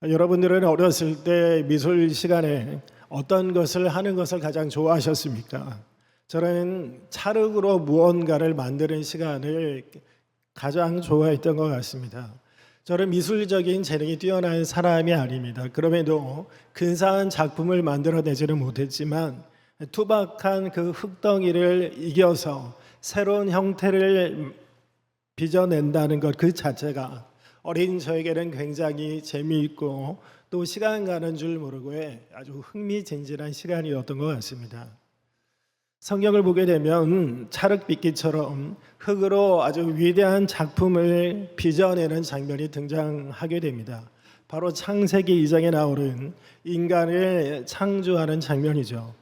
여러분들은 어렸을 때 미술 시간에 어떤 것을 하는 것을 가장 좋아하셨습니까? 저는 찰흙으로 무언가를 만드는 시간을 가장 좋아했던 것 같습니다. 저는 미술적인 재능이 뛰어난 사람이 아닙니다. 그럼에도 근사한 작품을 만들어내지는 못했지만 투박한 그 흙덩이를 이겨서 새로운 형태를 빚어낸다는 것 그 자체가 어린 저에게는 굉장히 재미있고 또 시간 가는 줄 모르고 아주 흥미진진한 시간이었던 것 같습니다. 성경을 보게 되면 찰흙빚기처럼 흙으로 아주 위대한 작품을 빚어내는 장면이 등장하게 됩니다. 바로 창세기 2장에 나오는 인간을 창조하는 장면이죠.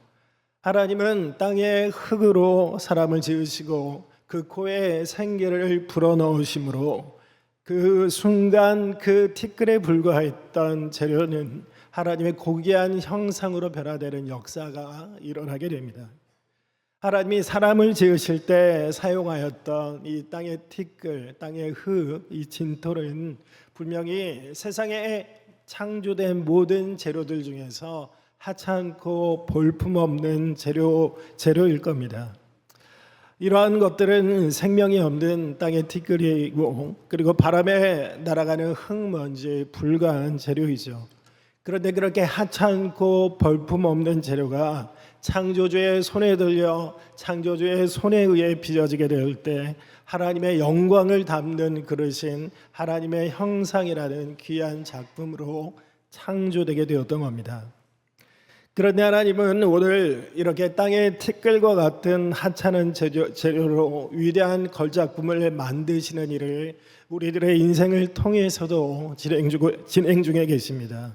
하나님은 땅에 흙으로 사람을 지으시고 그 코에 생기를 불어넣으심으로 그 순간 그 티끌에 불과했던 재료는 하나님의 고귀한 형상으로 변화되는 역사가 일어나게 됩니다. 하나님이 사람을 지으실 때 사용하였던 이 땅의 티끌, 땅의 흙, 이 진토는 분명히 세상에 창조된 모든 재료들 중에서 하찮고 볼품없는 재료일 겁니다. 이러한 것들은 생명이 없는 땅의 티끌이고 그리고 바람에 날아가는 흙먼지에 불과한 재료이죠. 그런데 그렇게 하찮고 볼품없는 재료가 창조주의 손에 들려 창조주의 손에 의해 빚어지게 될 때 하나님의 영광을 담는 그릇인 하나님의 형상이라는 귀한 작품으로 창조되게 되었던 겁니다. 그런데 하나님은 오늘 이렇게 땅의 티끌과 같은 하찮은 재료로 위대한 걸작품을 만드시는 일을 우리들의 인생을 통해서도 진행 중에 계십니다.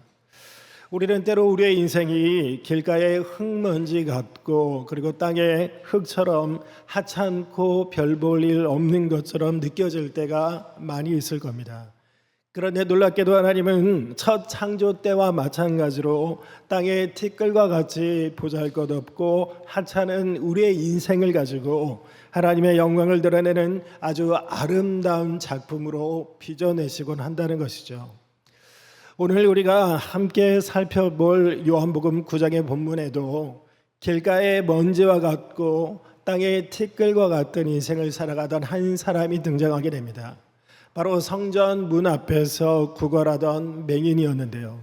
우리는 때로 우리의 인생이 길가의 흙먼지 같고 그리고 땅의 흙처럼 하찮고 별 볼 일 없는 것처럼 느껴질 때가 많이 있을 겁니다. 그런데 놀랍게도 하나님은 첫 창조 때와 마찬가지로 땅의 티끌과 같이 보잘것없고 하찮은 우리의 인생을 가지고 하나님의 영광을 드러내는 아주 아름다운 작품으로 빚어내시곤 한다는 것이죠. 오늘 우리가 함께 살펴볼 요한복음 9장의 본문에도 길가의 먼지와 같고 땅의 티끌과 같은 인생을 살아가던 한 사람이 등장하게 됩니다. 바로 성전 문 앞에서 구걸하던 맹인이었는데요.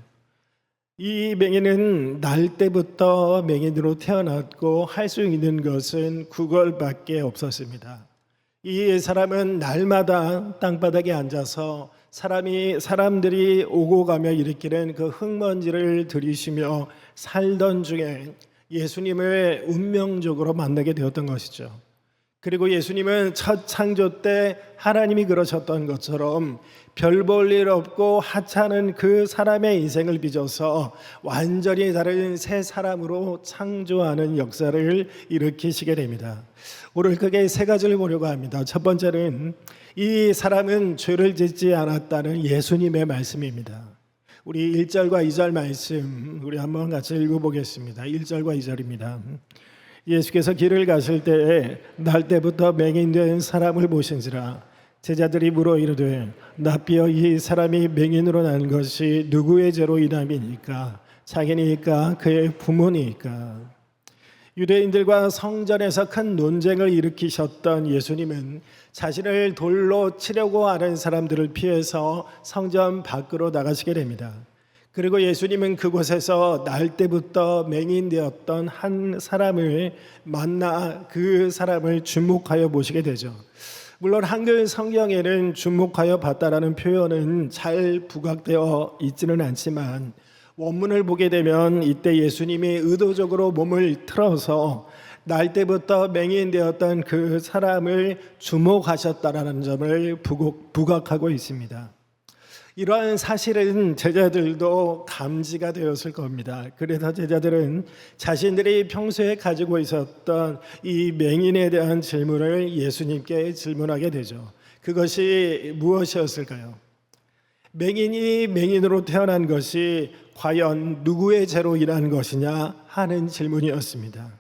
이 맹인은 날 때부터 맹인으로 태어났고 할 수 있는 것은 구걸밖에 없었습니다. 이 사람은 날마다 땅바닥에 앉아서 사람들이 오고 가며 일으키는 그 흙먼지를 들이쉬며 살던 중에 예수님을 운명적으로 만나게 되었던 것이죠. 그리고 예수님은 첫 창조 때 하나님이 그러셨던 것처럼 별 볼 일 없고 하찮은 그 사람의 인생을 빚어서 완전히 다른 새 사람으로 창조하는 역사를 일으키시게 됩니다. 오늘 크게 세 가지를 보려고 합니다. 첫 번째는 이 사람은 죄를 짓지 않았다는 예수님의 말씀입니다. 우리 1절과 2절 말씀 우리 한번 같이 읽어보겠습니다. 1절과 2절입니다. 예수께서 길을 가실 때에 날 때부터 맹인된 사람을 보신지라 제자들이 물어 이르되 납비여 이 사람이 맹인으로 난 것이 누구의 죄로 인함이니까 자기니까 그의 부모니까. 유대인들과 성전에서 큰 논쟁을 일으키셨던 예수님은 자신을 돌로 치려고 하는 사람들을 피해서 성전 밖으로 나가시게 됩니다. 그리고 예수님은 그곳에서 날 때부터 맹인되었던 한 사람을 만나 그 사람을 주목하여 보시게 되죠. 물론 한글 성경에는 주목하여 봤다라는 표현은 잘 부각되어 있지는 않지만 원문을 보게 되면 이때 예수님이 의도적으로 몸을 틀어서 날 때부터 맹인되었던 그 사람을 주목하셨다라는 점을 부각하고 있습니다. 이러한 사실은 제자들도 감지가 되었을 겁니다. 그래서 제자들은 자신들이 평소에 가지고 있었던 이 맹인에 대한 질문을 예수님께 질문하게 되죠. 그것이 무엇이었을까요? 맹인이 맹인으로 태어난 것이 과연 누구의 죄로 인한 것이냐 하는 질문이었습니다.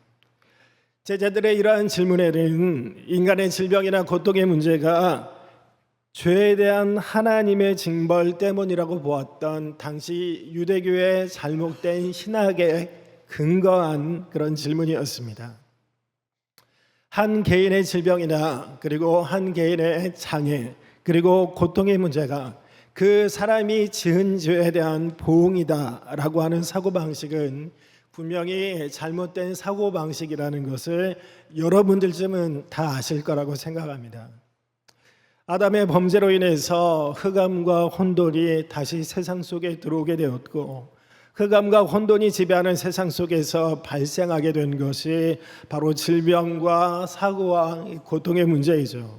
제자들의 이러한 질문에는 인간의 질병이나 고통의 문제가 죄에 대한 하나님의 징벌 때문이라고 보았던 당시 유대교의 잘못된 신학에 근거한 그런 질문이었습니다. 한 개인의 질병이나 그리고 한 개인의 장애 그리고 고통의 문제가 그 사람이 지은 죄에 대한 보응이다라고 하는 사고방식은 분명히 잘못된 사고방식이라는 것을 여러분들쯤은 다 아실 거라고 생각합니다. 아담의 범죄로 인해서 흑암과 혼돈이 다시 세상 속에 들어오게 되었고, 흑암과 혼돈이 지배하는 세상 속에서 발생하게 된 것이 바로 질병과 사고와 고통의 문제이죠.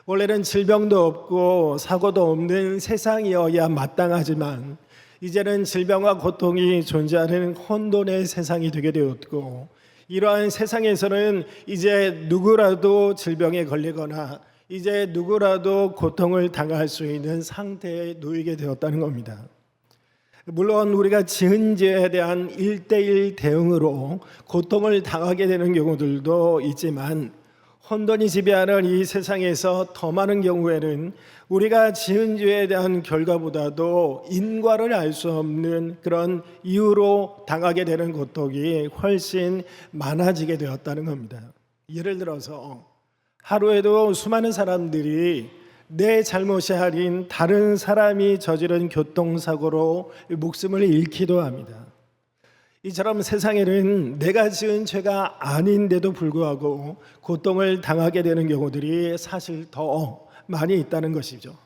원래는 질병도 없고 사고도 없는 세상이어야 마땅하지만 이제는 질병과 고통이 존재하는 혼돈의 세상이 되게 되었고, 이러한 세상에서는 이제 누구라도 질병에 걸리거나 이제 누구라도 고통을 당할 수 있는 상태에 놓이게 되었다는 겁니다. 물론 우리가 지은 죄에 대한 1:1 대응으로 고통을 당하게 되는 경우들도 있지만, 혼돈이 지배하는 이 세상에서 더 많은 경우에는 우리가 지은 죄에 대한 결과보다도 인과를 알 수 없는 그런 이유로 당하게 되는 고통이 훨씬 많아지게 되었다는 겁니다. 예를 들어서 하루에도 수많은 사람들이 내 잘못이 아닌 다른 사람이 저지른 교통사고로 목숨을 잃기도 합니다. 이처럼 세상에는 내가 지은 죄가 아닌데도 불구하고 고통을 당하게 되는 경우들이 사실 더 많이 있다는 것이죠.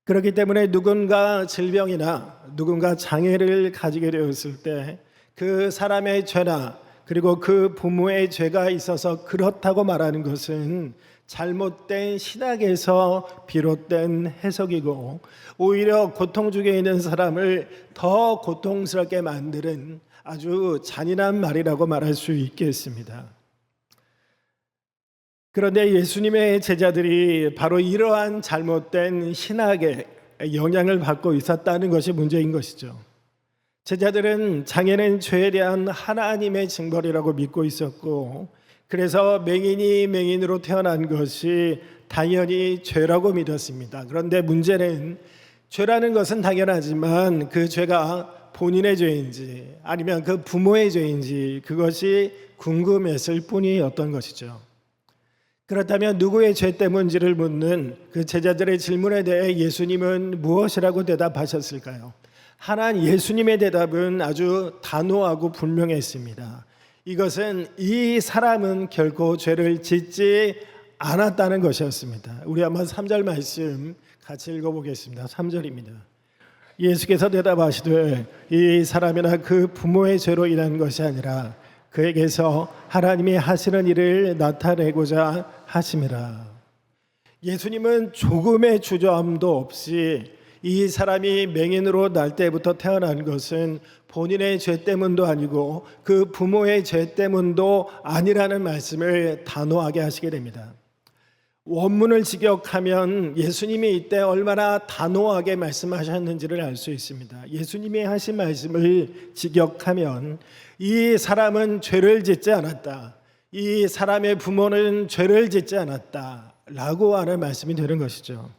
그렇기 때문에 누군가 질병이나 누군가 장애를 가지게 되었을 때 그 사람의 죄나 그리고 그 부모의 죄가 있어서 그렇다고 말하는 것은 잘못된 신학에서 비롯된 해석이고, 오히려 고통 중에 있는 사람을 더 고통스럽게 만드는 아주 잔인한 말이라고 말할 수 있겠습니다. 그런데 예수님의 제자들이 바로 이러한 잘못된 신학에 영향을 받고 있었다는 것이 문제인 것이죠. 제자들은 장애는 죄에 대한 하나님의 징벌이라고 믿고 있었고, 그래서 맹인이 맹인으로 태어난 것이 당연히 죄라고 믿었습니다. 그런데 문제는 죄라는 것은 당연하지만 그 죄가 본인의 죄인지 아니면 그 부모의 죄인지 그것이 궁금했을 뿐이었던 것이죠. 그렇다면 누구의 죄 때문인지를 묻는 그 제자들의 질문에 대해 예수님은 무엇이라고 대답하셨을까요? 하나님 예수님의 대답은 아주 단호하고 분명했습니다. 이것은 이 사람은 결코 죄를 짓지 않았다는 것이었습니다. 우리 한번 3절 말씀 같이 읽어보겠습니다. 3절입니다. 예수께서 대답하시되 이 사람이나 그 부모의 죄로 인한 것이 아니라 그에게서 하나님이 하시는 일을 나타내고자 하심이라. 예수님은 조금의 주저함도 없이 이 사람이 맹인으로 날 때부터 태어난 것은 본인의 죄 때문도 아니고 그 부모의 죄 때문도 아니라는 말씀을 단호하게 하시게 됩니다. 원문을 직역하면 예수님이 이때 얼마나 단호하게 말씀하셨는지를 알 수 있습니다. 예수님이 하신 말씀을 직역하면 이 사람은 죄를 짓지 않았다, 이 사람의 부모는 죄를 짓지 않았다 라고 하는 말씀이 되는 것이죠.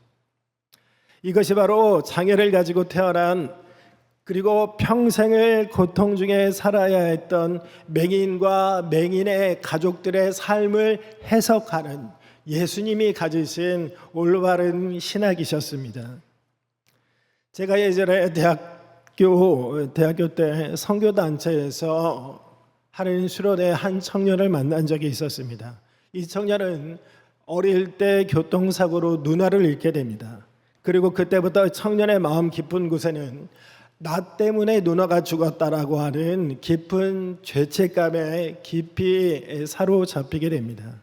이것이 바로 장애를 가지고 태어난 그리고 평생을 고통 중에 살아야 했던 맹인과 맹인의 가족들의 삶을 해석하는 예수님이 가지신 올바른 신학이셨습니다. 제가 예전에 대학교 때 선교단체에서 하는 수련회 한 청년을 만난 적이 있었습니다. 이 청년은 어릴 때 교통사고로 눈알을 잃게 됩니다. 그리고 그때부터 청년의 마음 깊은 곳에는 나 때문에 누나가 죽었다라고 하는 깊은 죄책감에 깊이 사로잡히게 됩니다.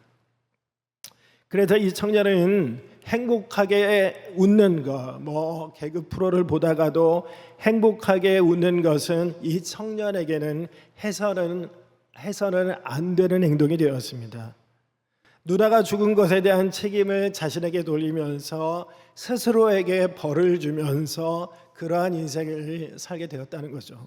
그래서 이 청년은 행복하게 웃는 것, 개그 프로를 보다가도 행복하게 웃는 것은 이 청년에게는 해서는 안 되는 행동이 되었습니다. 누나가 죽은 것에 대한 책임을 자신에게 돌리면서 스스로에게 벌을 주면서 그러한 인생을 살게 되었다는 거죠.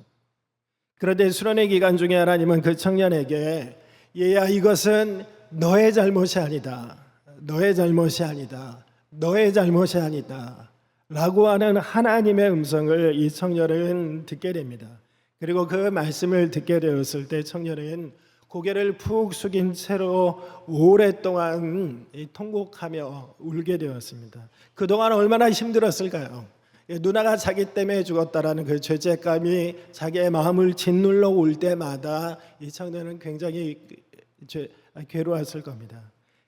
그런데 수련회 기간 중에 하나님은 그 청년에게 얘야, 이것은 너의 잘못이 아니다. 너의 잘못이 아니다. 너의 잘못이 아니다 라고 하는 하나님의 음성을 이 청년은 듣게 됩니다. 그리고 그 말씀을 듣게 되었을 때 청년은 고개를 푹 숙인 채로 오랫동안 통곡하며 울게 되었습니다. 그동안 얼마나 힘들었을까요? 누나가 자기 때문에 죽었다라는 그 죄책감이 자기의 마음을 짓눌러 올 때마다 이 청년은 굉장히 괴로웠을 겁니다.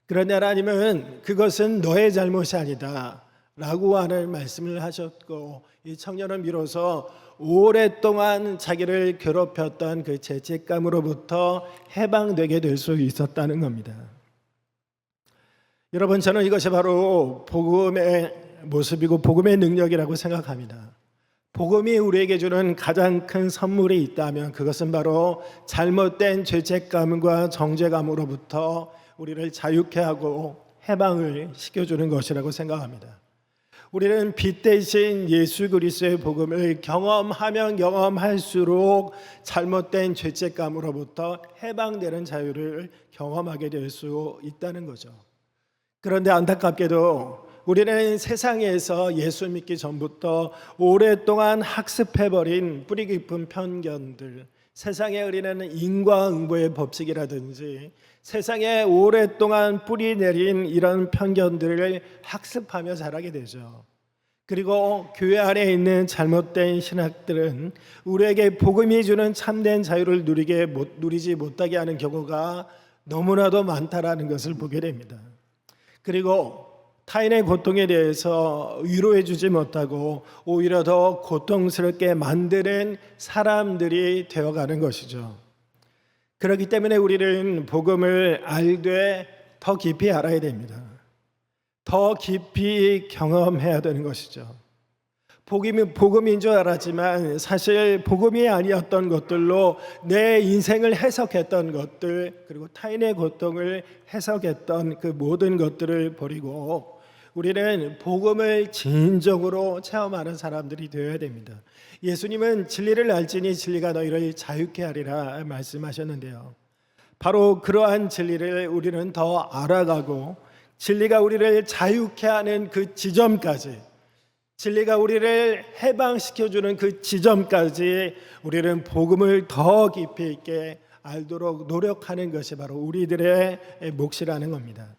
그런데 하나님은 그것은 너의 잘못이 아니다 라고 하는 말씀을 하셨고, 이 청년은 비로소 오랫동안 자기를 괴롭혔던 그 죄책감으로부터 해방되게 될 수 있었다는 겁니다. 여러분, 저는 이것이 바로 복음의 모습이고 복음의 능력이라고 생각합니다. 복음이 우리에게 주는 가장 큰 선물이 있다면 그것은 바로 잘못된 죄책감과 정죄감으로부터 우리를 자유케 하고 해방을 시켜주는 것이라고 생각합니다. 우리는 빛 대신 예수 그리스도의 복음을 경험하면 경험할수록 잘못된 죄책감으로부터 해방되는 자유를 경험하게 될 수 있다는 거죠. 그런데 안타깝게도 우리는 세상에서 예수 믿기 전부터 오랫동안 학습해버린 뿌리 깊은 편견들, 세상에 흐르는 인과응보의 법칙이라든지 세상에 오랫동안 뿌리 내린 이런 편견들을 학습하며 자라게 되죠. 그리고 교회 안에 있는 잘못된 신학들은 우리에게 복음이 주는 참된 자유를 누리지 못하게 하는 경우가 너무나도 많다라는 것을 보게 됩니다. 그리고 타인의 고통에 대해서 위로해 주지 못하고 오히려 더 고통스럽게 만드는 사람들이 되어가는 것이죠. 그렇기 때문에 우리는 복음을 알되 더 깊이 알아야 됩니다. 더 깊이 경험해야 되는 것이죠. 복음인 줄 알았지만 사실 복음이 아니었던 것들로 내 인생을 해석했던 것들, 그리고 타인의 고통을 해석했던 그 모든 것들을 버리고 우리는 복음을 진정으로 체험하는 사람들이 되어야 됩니다. 예수님은 진리를 알지니 진리가 너희를 자유케 하리라 말씀하셨는데요. 바로 그러한 진리를 우리는 더 알아가고 진리가 우리를 자유케 하는 그 지점까지, 진리가 우리를 해방시켜주는 그 지점까지 우리는 복음을 더 깊이 있게 알도록 노력하는 것이 바로 우리들의 몫이라는 겁니다.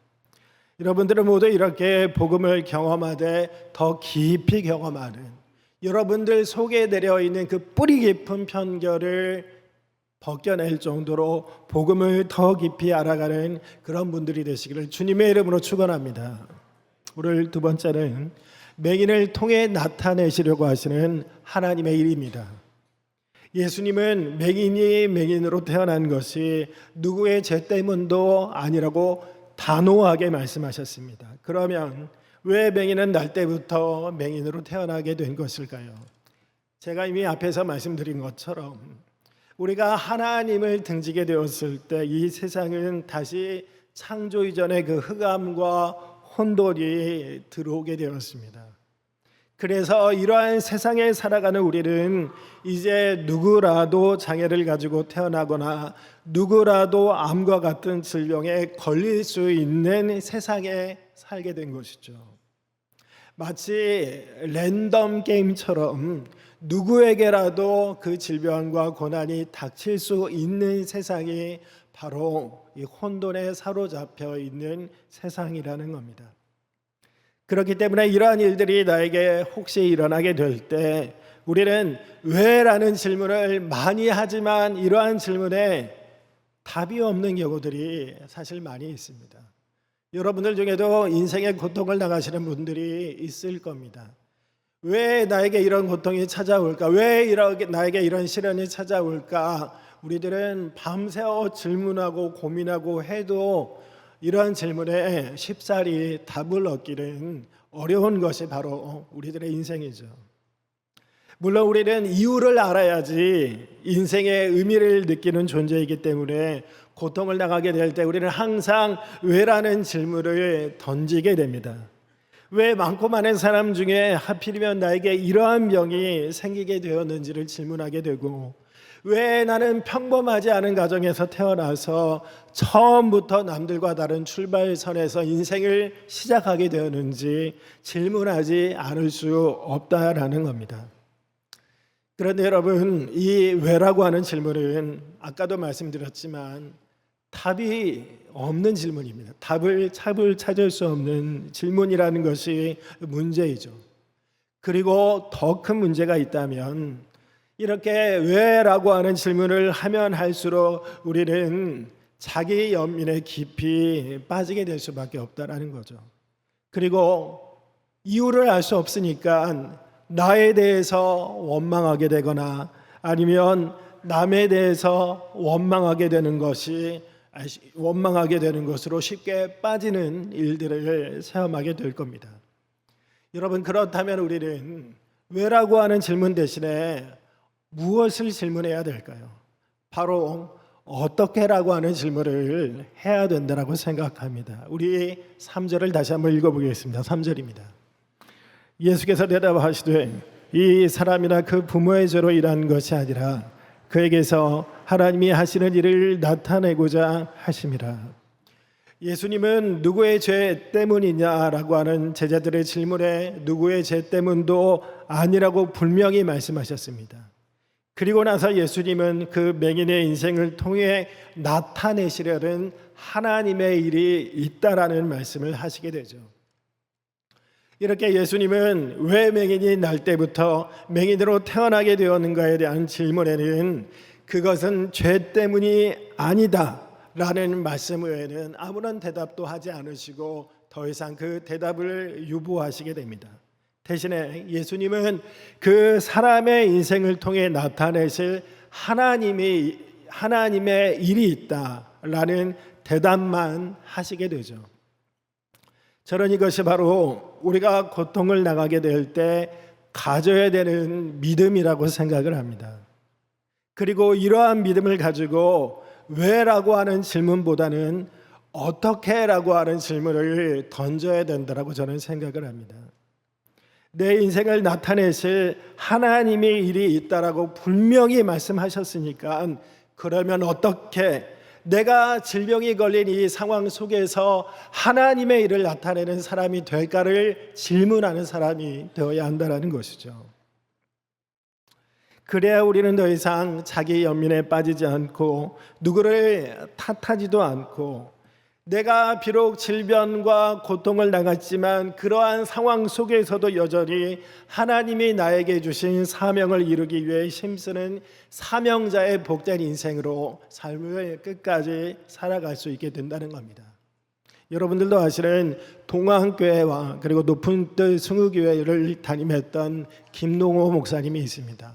여러분들은 모두 이렇게 복음을 경험하되 더 깊이 경험하는, 여러분들 속에 내려있는 그 뿌리 깊은 편견을 벗겨낼 정도로 복음을 더 깊이 알아가는 그런 분들이 되시기를 주님의 이름으로 축원합니다. 오늘 두 번째는 맹인을 통해 나타내시려고 하시는 하나님의 일입니다. 예수님은 맹인이 맹인으로 태어난 것이 누구의 죄 때문도 아니라고 단호하게 말씀하셨습니다. 그러면 왜 맹인은 날 때부터 맹인으로 태어나게 된 것일까요? 제가 이미 앞에서 말씀드린 것처럼 우리가 하나님을 등지게 되었을 때 이 세상은 다시 창조 이전의 그 흑암과 혼돈이 들어오게 되었습니다. 그래서 이러한 세상에 살아가는 우리는 이제 누구라도 장애를 가지고 태어나거나 누구라도 암과 같은 질병에 걸릴 수 있는 세상에 살게 된 것이죠. 마치 랜덤 게임처럼 누구에게라도 그 질병과 고난이 닥칠 수 있는 세상이 바로 이 혼돈에 사로잡혀 있는 세상이라는 겁니다. 그렇기 때문에 이러한 일들이 나에게 혹시 일어나게 될 때 우리는 왜라는 질문을 많이 하지만 이러한 질문에 답이 없는 경우들이 사실 많이 있습니다. 여러분들 중에도 인생의 고통을 당하시는 분들이 있을 겁니다. 왜 나에게 이런 고통이 찾아올까? 왜 나에게 이런 시련이 찾아올까? 우리들은 밤새워 질문하고 고민하고 해도 이러한 질문에 쉽사리 답을 얻기는 어려운 것이 바로 우리들의 인생이죠. 물론 우리는 이유를 알아야지 인생의 의미를 느끼는 존재이기 때문에 고통을 당하게 될 때 우리는 항상 왜라는 질문을 던지게 됩니다. 왜 많고 많은 사람 중에 하필이면 나에게 이러한 병이 생기게 되었는지를 질문하게 되고, 왜 나는 평범하지 않은 가정에서 태어나서 처음부터 남들과 다른 출발선에서 인생을 시작하게 되었는지 질문하지 않을 수 없다라는 겁니다. 그런데 여러분, 이 왜라고 하는 질문은 아까도 말씀드렸지만 답이 없는 질문입니다. 답을 찾을 수 없는 질문이라는 것이 문제이죠. 그리고 더 큰 문제가 있다면 이렇게 왜라고 하는 질문을 하면 할수록 우리는 자기 연민에 깊이 빠지게 될 수밖에 없다라는 거죠. 그리고 이유를 알 수 없으니까 나에 대해서 원망하게 되거나 아니면 남에 대해서 원망하게 되는 것으로 쉽게 빠지는 일들을 체험하게 될 겁니다. 여러분, 그렇다면 우리는 왜라고 하는 질문 대신에 무엇을 질문해야 될까요? 바로 어떻게라고 하는 질문을 해야 된다고 생각합니다. 우리 3절을 다시 한번 읽어보겠습니다. 3절입니다. 예수께서 대답하시되 이 사람이나 그 부모의 죄로 일한 것이 아니라 그에게서 하나님이 하시는 일을 나타내고자 하심이라. 예수님은 누구의 죄 때문이냐라고 하는 제자들의 질문에 누구의 죄 때문도 아니라고 분명히 말씀하셨습니다. 그리고 나서 예수님은 그 맹인의 인생을 통해 나타내시려는 하나님의 일이 있다라는 말씀을 하시게 되죠. 이렇게 예수님은 왜 맹인이 날 때부터 맹인으로 태어나게 되었는가에 대한 질문에는 그것은 죄 때문이 아니다 라는 말씀 외에는 아무런 대답도 하지 않으시고 더 이상 그 대답을 유보하시게 됩니다. 대신에 예수님은 그 사람의 인생을 통해 나타내실 하나님의 일이 있다라는 대답만 하시게 되죠. 저는 이것이 바로 우리가 고통을 당하게 될 때 가져야 되는 믿음이라고 생각을 합니다. 그리고 이러한 믿음을 가지고 왜라고 하는 질문보다는 어떻게라고 하는 질문을 던져야 된다고 저는 생각을 합니다. 내 인생을 나타내실 하나님의 일이 있다라고 분명히 말씀하셨으니까 그러면 어떻게 내가 질병이 걸린 이 상황 속에서 하나님의 일을 나타내는 사람이 될까를 질문하는 사람이 되어야 한다는 것이죠. 그래야 우리는 더 이상 자기 연민에 빠지지 않고 누구를 탓하지도 않고 내가 비록 질병과 고통을 당했지만 그러한 상황 속에서도 여전히 하나님이 나에게 주신 사명을 이루기 위해 힘쓰는 사명자의 복된 인생으로 삶을 끝까지 살아갈 수 있게 된다는 겁니다. 여러분들도 아시는 동화교회와 그리고 높은 뜻 승우교회를 담임했던 김농호 목사님이 있습니다.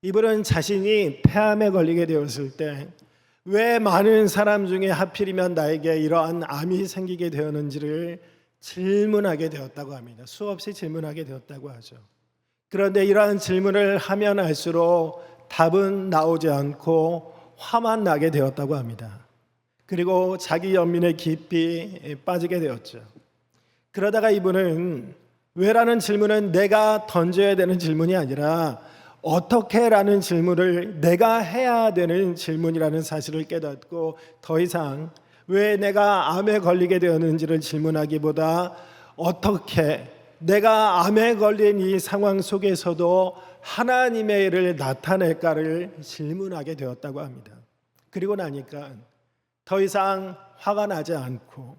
이분은 자신이 폐암에 걸리게 되었을 때 왜 많은 사람 중에 하필이면 나에게 이러한 암이 생기게 되었는지를 질문하게 되었다고 합니다. 수없이 질문하게 되었다고 하죠. 그런데 이러한 질문을 하면 할수록 답은 나오지 않고 화만 나게 되었다고 합니다. 그리고 자기 연민에 깊이 빠지게 되었죠. 그러다가 이분은 왜라는 질문은 내가 던져야 되는 질문이 아니라 어떻게라는 질문을 내가 해야 되는 질문이라는 사실을 깨닫고 더 이상 왜 내가 암에 걸리게 되었는지를 질문하기보다 어떻게 내가 암에 걸린 이 상황 속에서도 하나님의 일을 나타낼까를 질문하게 되었다고 합니다. 그리고 나니까 더 이상 화가 나지 않고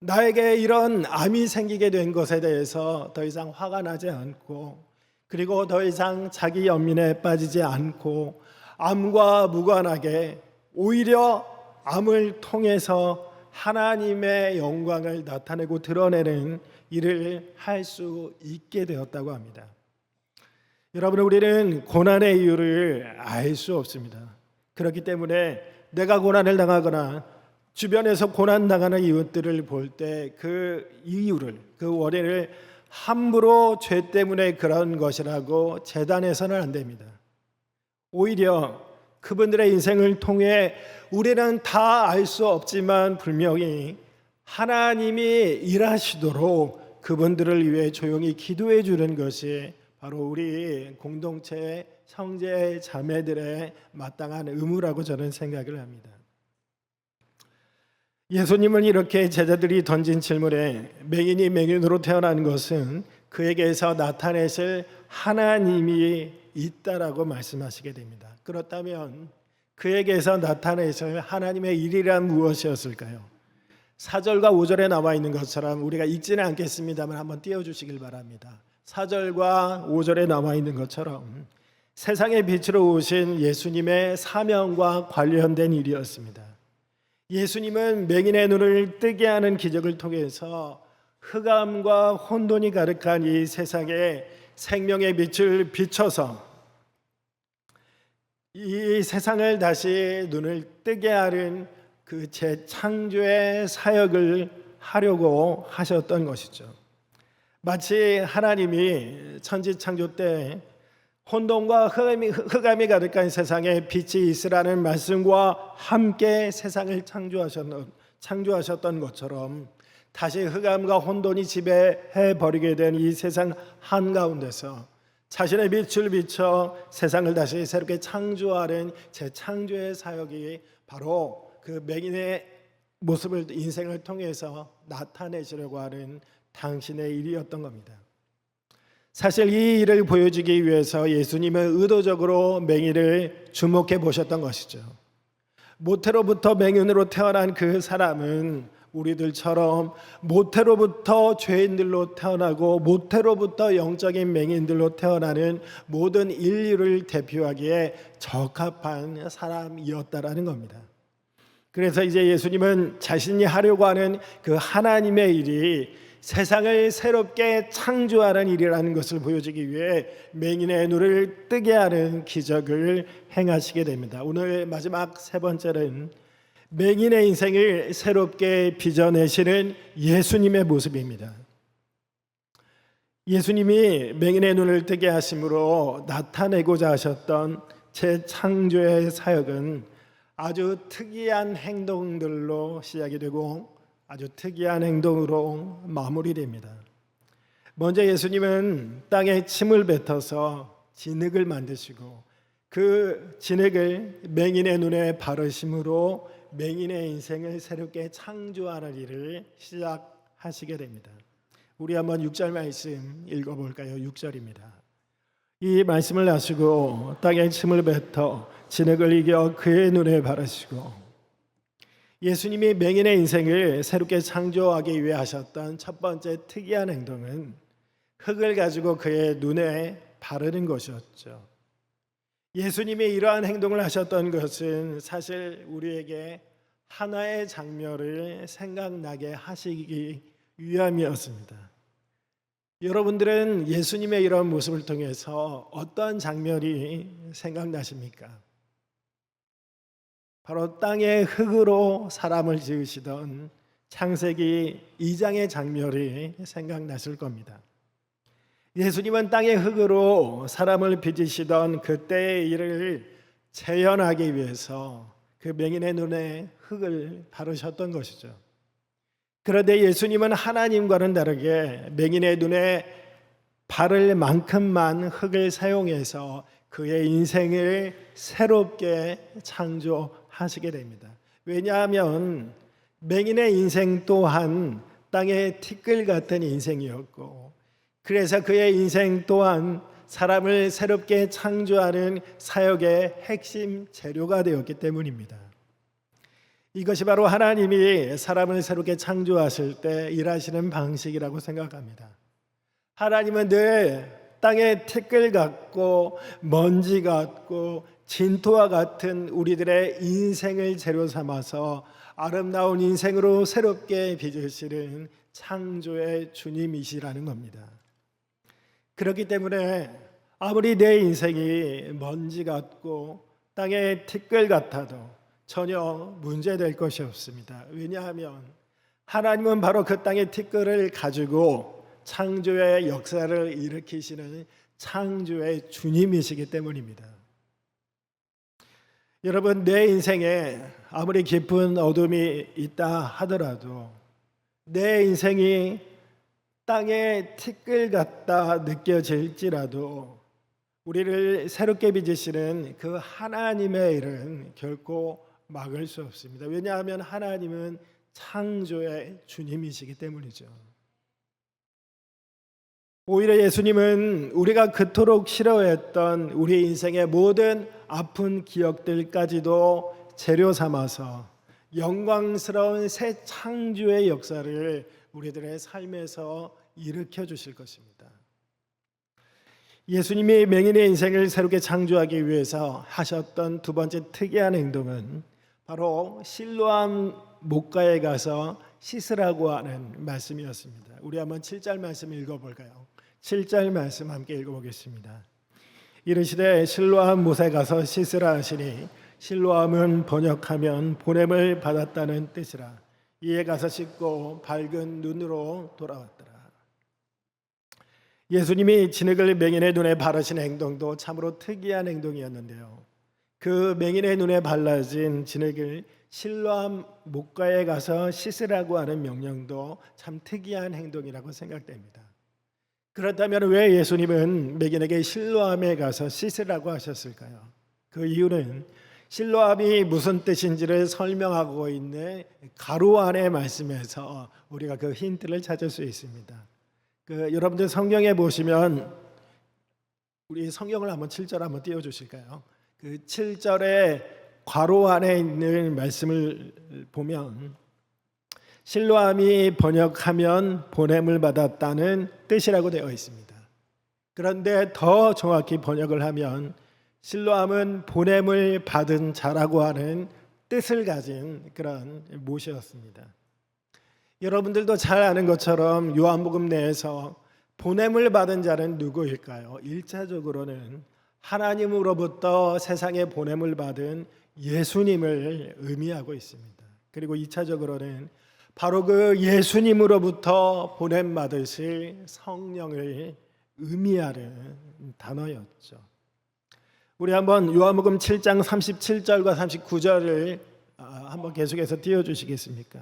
나에게 이런 암이 생기게 된 것에 대해서 더 이상 화가 나지 않고 그리고 더 이상 자기 연민에 빠지지 않고 암과 무관하게 오히려 암을 통해서 하나님의 영광을 나타내고 드러내는 일을 할 수 있게 되었다고 합니다. 여러분, 우리는 고난의 이유를 알 수 없습니다. 그렇기 때문에 내가 고난을 당하거나 주변에서 고난당하는 이웃들을 볼 때 그 이유를, 그 원인을 함부로 죄 때문에 그런 것이라고 재단해서는 안 됩니다. 오히려 그분들의 인생을 통해 우리는 다 알 수 없지만 분명히 하나님이 일하시도록 그분들을 위해 조용히 기도해 주는 것이 바로 우리 공동체 형제 자매들의 마땅한 의무라고 저는 생각을 합니다. 예수님은 이렇게 제자들이 던진 질문에 맹인이 맹인으로 태어난 것은 그에게서 나타내실 하나님이 있다라고 말씀하시게 됩니다. 그렇다면 그에게서 나타내실 하나님의 일이란 무엇이었을까요? 4절과 5절에 나와 있는 것처럼 우리가 읽지는 않겠습니다만 한번 띄워주시길 바랍니다. 4절과 5절에 나와 있는 것처럼 세상의 빛으로 오신 예수님의 사명과 관련된 일이었습니다. 예수님은 맹인의 눈을 뜨게 하는 기적을 통해서 흑암과 혼돈이 가득한 이 세상에 생명의 빛을 비춰서 이 세상을 다시 눈을 뜨게 하는 그 재창조의 사역을 하려고 하셨던 것이죠. 마치 하나님이 천지창조 때 혼돈과 흑암이 가득한 세상에 빛이 있으라는 말씀과 함께 세상을 창조하셨던 것처럼 다시 흑암과 혼돈이 지배해 버리게 된 이 세상 한가운데서 자신의 빛을 비춰 세상을 다시 새롭게 창조하는 재창조의 사역이 바로 그 맹인의 모습을 인생을 통해서 나타내시려고 하는 당신의 일이었던 겁니다. 사실 이 일을 보여주기 위해서 예수님은 의도적으로 맹인을 주목해 보셨던 것이죠. 모태로부터 맹인으로 태어난 그 사람은 우리들처럼 모태로부터 죄인들로 태어나고 모태로부터 영적인 맹인들로 태어나는 모든 인류를 대표하기에 적합한 사람이었다라는 겁니다. 그래서 이제 예수님은 자신이 하려고 하는 그 하나님의 일이 세상을 새롭게 창조하는 일이라는 것을 보여주기 위해 맹인의 눈을 뜨게 하는 기적을 행하시게 됩니다. 오늘 마지막 세 번째는 맹인의 인생을 새롭게 빚어내시는 예수님의 모습입니다. 예수님이 맹인의 눈을 뜨게 하심으로 나타내고자 하셨던 재창조의 사역은 아주 특이한 행동들로 시작이 되고 아주 특이한 행동으로 마무리됩니다. 먼저 예수님은 땅에 침을 뱉어서 진흙을 만드시고 그 진흙을 맹인의 눈에 바르심으로 맹인의 인생을 새롭게 창조하는 일을 시작하시게 됩니다. 우리 한번 6절 말씀 읽어볼까요? 6절입니다. 이 말씀을 하시고 땅에 침을 뱉어 진흙을 이겨 그의 눈에 바르시고 예수님이 맹인의 인생을 새롭게 창조하기 위해 하셨던 첫 번째 특이한 행동은 흙을 가지고 그의 눈에 바르는 것이었죠. 예수님이 이러한 행동을 하셨던 것은 사실 우리에게 하나의 장면을 생각나게 하시기 위함이었습니다. 여러분들은 예수님의 이런 모습을 통해서 어떤 장면이 생각나십니까? 바로 땅의 흙으로 사람을 지으시던 창세기 2장의 장면이 생각나실 겁니다. 예수님은 땅의 흙으로 사람을 빚으시던 그때의 일을 재현하기 위해서 그 맹인의 눈에 흙을 바르셨던 것이죠. 그런데 예수님은 하나님과는 다르게 맹인의 눈에 바를 만큼만 흙을 사용해서 그의 인생을 새롭게 창조하시게 됩니다. 왜냐하면 맹인의 인생 또한 땅의 티끌 같은 인생이었고 그래서 그의 인생 또한 사람을 새롭게 창조하는 사역의 핵심 재료가 되었기 때문입니다. 이것이 바로 하나님이 사람을 새롭게 창조하실 때 일하시는 방식이라고 생각합니다. 하나님은 늘 땅의 티끌 같고 먼지 같고 진토와 같은 우리들의 인생을 재료 삼아서 아름다운 인생으로 새롭게 빚으시는 창조의 주님이시라는 겁니다. 그렇기 때문에 아무리 내 인생이 먼지 같고 땅의 티끌 같아도 전혀 문제될 것이 없습니다. 왜냐하면 하나님은 바로 그 땅의 티끌을 가지고 창조의 역사를 일으키시는 창조의 주님이시기 때문입니다. 여러분, 내 인생에 아무리 깊은 어둠이 있다 하더라도 내 인생이 땅의 티끌 같다 느껴질지라도 우리를 새롭게 빚으시는 그 하나님의 일은 결코 막을 수 없습니다. 왜냐하면 하나님은 창조의 주님이시기 때문이죠. 오히려 예수님은 우리가 그토록 싫어했던 우리 인생의 모든 아픈 기억들까지도 재료 삼아서 영광스러운 새 창조의 역사를 우리들의 삶에서 일으켜 주실 것입니다. 예수님이 맹인의 인생을 새롭게 창조하기 위해서 하셨던 두 번째 특이한 행동은 바로 실로암 목가에 가서 씻으라고 하는 말씀이었습니다. 우리 한번 7절 말씀 읽어볼까요? 7절 말씀 함께 읽어보겠습니다. 이르시되 실로암 못에 가서 씻으라 하시니 실로암은 번역하면 보냄을 받았다는 뜻이라. 이에 가서 씻고 밝은 눈으로 돌아왔더라. 예수님이 진흙을 맹인의 눈에 바르신 행동도 참으로 특이한 행동이었는데요. 그 맹인의 눈에 발라진 진흙을 실로암 목가에 가서 씻으라고 하는 명령도 참 특이한 행동이라고 생각됩니다. 그렇다면 왜 예수님은 맹인에게 실로암에 가서 씻으라고 하셨을까요? 그 이유는 실로암이 무슨 뜻인지를 설명하고 있는 가로 안의 말씀에서 우리가 그 힌트를 찾을 수 있습니다. 여러분들 성경에 보시면 우리 성경을 한번 7절 한번 띄워 주실까요? 그 7절에 괄호 안에 있는 말씀을 보면 실로암이 번역하면 보냄을 받았다는 뜻이라고 되어 있습니다. 그런데 더 정확히 번역을 하면 실로암은 보냄을 받은 자라고 하는 뜻을 가진 그런 못이었습니다. 여러분들도 잘 아는 것처럼 요한복음 내에서 보냄을 받은 자는 누구일까요? 1차적으로는 하나님으로부터 세상에 보냄을 받은 예수님을 의미하고 있습니다. 그리고 2차적으로는 바로 그 예수님으로부터 보냄 받으실 성령을 의미하는 단어였죠. 우리 한번 요한복음 7장 37절과 39절을 한번 계속해서 띄워주시겠습니까?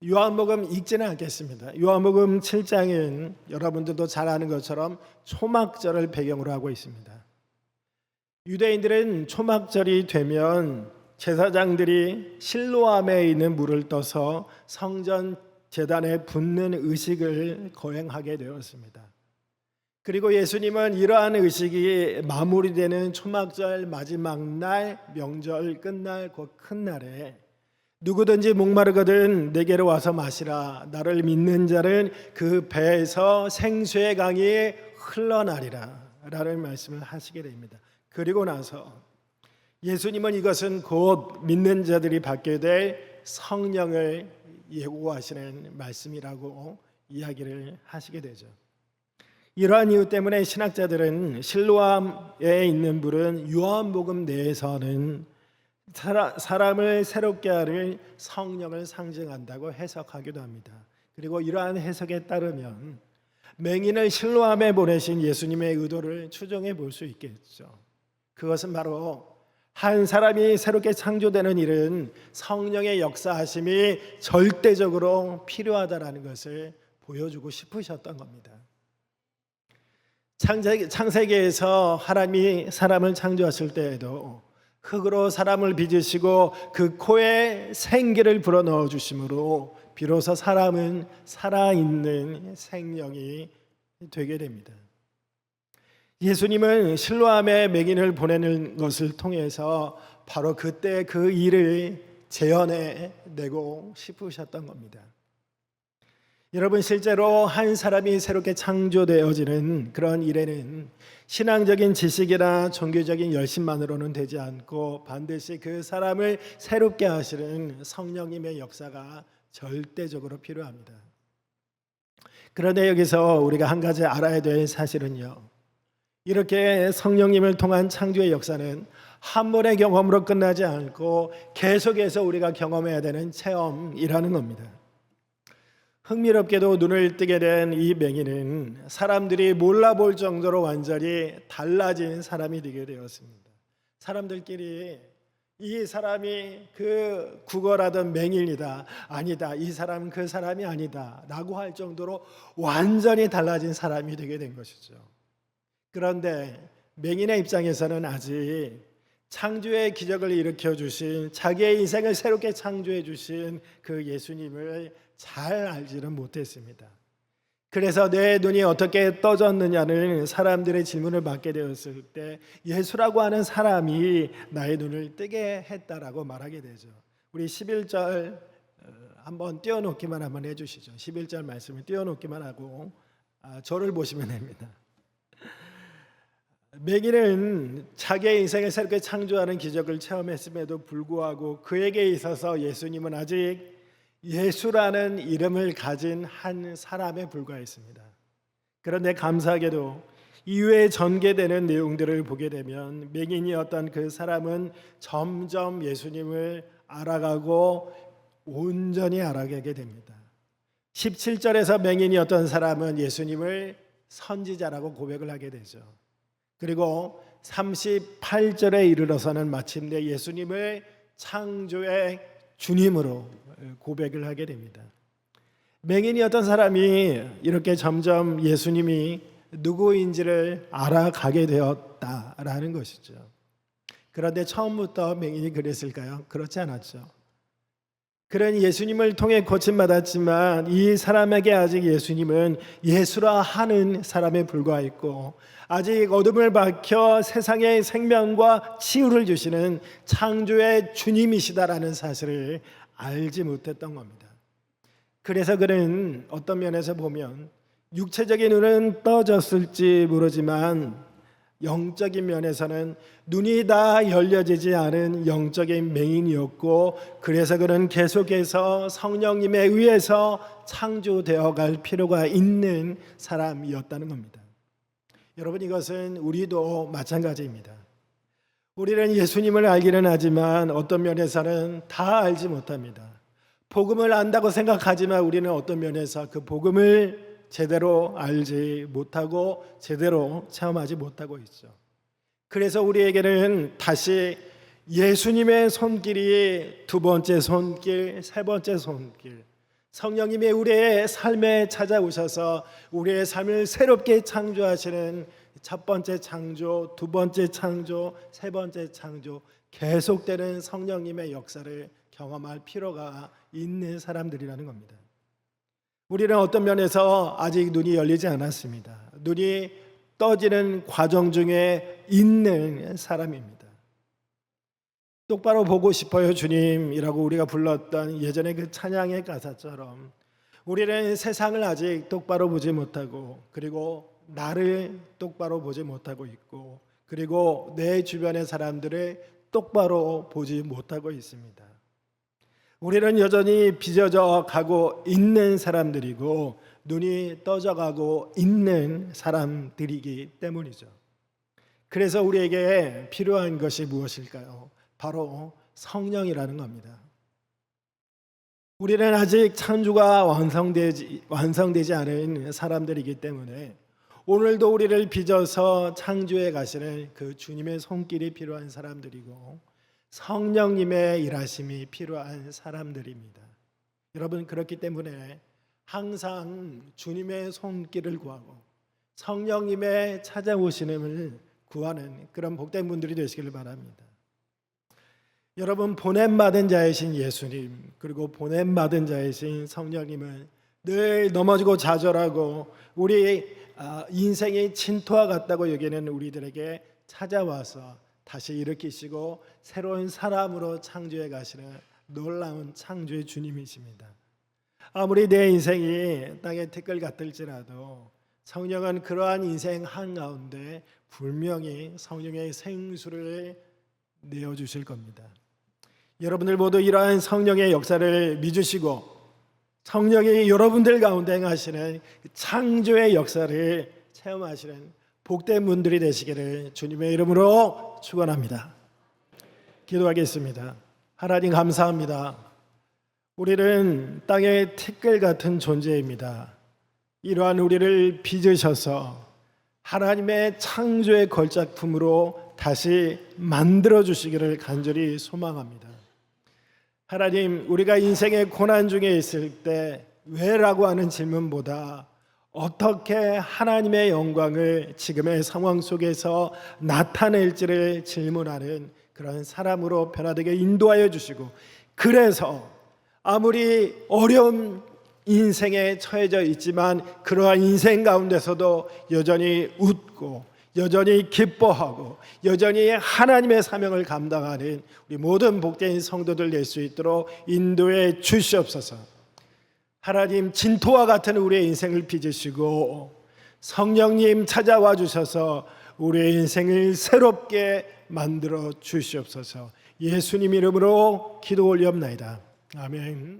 요한복음 읽지는 않겠습니다. 요한복음 7장은 여러분들도 잘 아는 것처럼 초막절을 배경으로 하고 있습니다. 유대인들은 초막절이 되면 제사장들이 실로암에 있는 물을 떠서 성전 제단에 붓는 의식을 거행하게 되었습니다. 그리고 예수님은 이러한 의식이 마무리되는 초막절 마지막 날, 명절 끝날 그 큰 날에 누구든지 목마르거든 내게로 와서 마시라. 나를 믿는 자는 그 배에서 생수의 강이 흘러나리라 라는 말씀을 하시게 됩니다. 그리고 나서 예수님은 이것은 곧 믿는 자들이 받게 될 성령을 예고하시는 말씀이라고 이야기를 하시게 되죠. 이러한 이유 때문에 신학자들은 실로암에 있는 물은 요한복음 내에서는 사람을 새롭게 하는 성령을 상징한다고 해석하기도 합니다. 그리고 이러한 해석에 따르면 맹인을 실로암에 보내신 예수님의 의도를 추정해 볼 수 있겠죠. 그것은 바로 한 사람이 새롭게 창조되는 일은 성령의 역사하심이 절대적으로 필요하다라는 것을 보여주고 싶으셨던 겁니다. 창세기에서 하나님이 사람을 창조하실 때에도 흙으로 사람을 빚으시고 그 코에 생기를 불어넣어 주심으로 비로소 사람은 살아있는 생명이 되게 됩니다. 예수님은 실로암에 맹인을 보내는 것을 통해서 바로 그때 그 일을 재현해 내고 싶으셨던 겁니다. 여러분, 실제로 한 사람이 새롭게 창조되어지는 그런 일에는 신앙적인 지식이나 종교적인 열심만으로는 되지 않고 반드시 그 사람을 새롭게 하시는 성령님의 역사가 절대적으로 필요합니다. 그런데 여기서 우리가 한 가지 알아야 될 사실은요, 이렇게 성령님을 통한 창조의 역사는 한 번의 경험으로 끝나지 않고 계속해서 우리가 경험해야 되는 체험이라는 겁니다. 흥미롭게도 눈을 뜨게 된 이 맹인은 사람들이 몰라볼 정도로 완전히 달라진 사람이 되게 되었습니다. 사람들끼리 이 사람이 그 구걸하던 맹인이다, 아니다, 이 사람은 그 사람이 아니다 라고 할 정도로 완전히 달라진 사람이 되게 된 것이죠. 그런데 맹인의 입장에서는 아직 창조의 기적을 일으켜 주신, 자기의 인생을 새롭게 창조해 주신 그 예수님을 잘 알지는 못했습니다. 그래서 내 눈이 어떻게 떠졌느냐는 사람들의 질문을 받게 되었을 때 예수라고 하는 사람이 나의 눈을 뜨게 했다라고 말하게 되죠. 우리 11절 한번 띄워놓기만 한번 해주시죠. 11절 말씀을 띄워놓기만 하고 저를 보시면 됩니다. 맹인은 자기의 인생을 새롭게 창조하는 기적을 체험했음에도 불구하고 그에게 있어서 예수님은 아직 예수라는 이름을 가진 한 사람에 불과했습니다. 그런데 감사하게도 이후에 전개되는 내용들을 보게 되면 맹인이었던 그 사람은 점점 예수님을 알아가고 온전히 알아가게 됩니다. 17절에서 맹인이었던 사람은 예수님을 선지자라고 고백을 하게 되죠. 그리고 38절에 이르러서는 마침내 예수님을 창조의 주님으로 고백을 하게 됩니다. 맹인이었던 사람이 이렇게 점점 예수님이 누구인지를 알아가게 되었다라는 것이죠. 그런데 처음부터 맹인이 그랬을까요? 그렇지 않았죠. 그런 예수님을 통해 고침받았지만 이 사람에게 아직 예수님은 예수라 하는 사람에 불과했고 아직 어둠을 밝혀 세상의 생명과 치유를 주시는 창조의 주님이시다라는 사실을 알지 못했던 겁니다. 그래서 그는 어떤 면에서 보면 육체적인 눈은 떠졌을지 모르지만 영적인 면에서는 눈이 다 열려지지 않은 영적인 맹인이었고, 그래서 그는 계속해서 성령님에 의해서 창조되어 갈 필요가 있는 사람이었다는 겁니다. 여러분, 이것은 우리도 마찬가지입니다. 우리는 예수님을 알기는 하지만 어떤 면에서는 다 알지 못합니다. 복음을 안다고 생각하지만 우리는 어떤 면에서 그 복음을 제대로 알지 못하고 제대로 체험하지 못하고 있죠. 그래서 우리에게는 다시 예수님의 손길이 두 번째 손길, 세 번째 손길, 성령님이 우리의 삶에 찾아오셔서 우리의 삶을 새롭게 창조하시는 첫 번째 창조, 두 번째 창조, 세 번째 창조, 계속되는 성령님의 역사를 경험할 필요가 있는 사람들이라는 겁니다. 우리는 어떤 면에서 아직 눈이 열리지 않았습니다. 눈이 떠지는 과정 중에 있는 사람입니다. 똑바로 보고 싶어요 주님이라고 우리가 불렀던 예전의 그 찬양의 가사처럼 우리는 세상을 아직 똑바로 보지 못하고, 그리고 나를 똑바로 보지 못하고 있고, 그리고 내 주변의 사람들을 똑바로 보지 못하고 있습니다. 우리는 여전히 빚어져 가고 있는 사람들이고 눈이 떠져 가고 있는 사람들이기 때문이죠. 그래서 우리에게 필요한 것이 무엇일까요? 바로 성령이라는 겁니다. 우리는 아직 창조가 완성되지 않은 사람들이기 때문에 오늘도 우리를 빚어서 창조해 가시는 그 주님의 손길이 필요한 사람들이고 성령님의 일하심이 필요한 사람들입니다. 여러분, 그렇기 때문에 항상 주님의 손길을 구하고 성령님의 찾아오심을 구하는 그런 복된 분들이 되시길 바랍니다. 여러분, 보냄받은 자이신 예수님, 그리고 보냄받은 자이신 성령님은 늘 넘어지고 좌절하고 우리 인생이 진토와 같다고 여기는 우리들에게 찾아와서 다시 일으키시고 새로운 사람으로 창조해 가시는 놀라운 창조의 주님이십니다. 아무리 내 인생이 땅의 티끌 같을지라도 성령은 그러한 인생 한가운데 분명히 성령의 생수를 내어주실 겁니다. 여러분들 모두 이러한 성령의 역사를 믿으시고 성령이 여러분들 가운데 행하시는 창조의 역사를 체험하시는 복된 분들이 되시기를 주님의 이름으로 축원합니다. 기도하겠습니다. 하나님, 감사합니다. 우리는 땅의 티끌 같은 존재입니다. 이러한 우리를 빚으셔서 하나님의 창조의 걸작품으로 다시 만들어 주시기를 간절히 소망합니다. 하나님, 우리가 인생의 고난 중에 있을 때 왜라고 하는 질문보다 어떻게 하나님의 영광을 지금의 상황 속에서 나타낼지를 질문하는 그런 사람으로 변화되게 인도하여 주시고, 그래서 아무리 어려운 인생에 처해져 있지만 그러한 인생 가운데서도 여전히 웃고 여전히 기뻐하고 여전히 하나님의 사명을 감당하는 우리 모든 복된 성도들 될 수 있도록 인도해 주시옵소서. 하나님, 진토와 같은 우리의 인생을 빚으시고 성령님 찾아와 주셔서 우리의 인생을 새롭게 만들어 주시옵소서. 예수님 이름으로 기도 올리옵나이다. 아멘.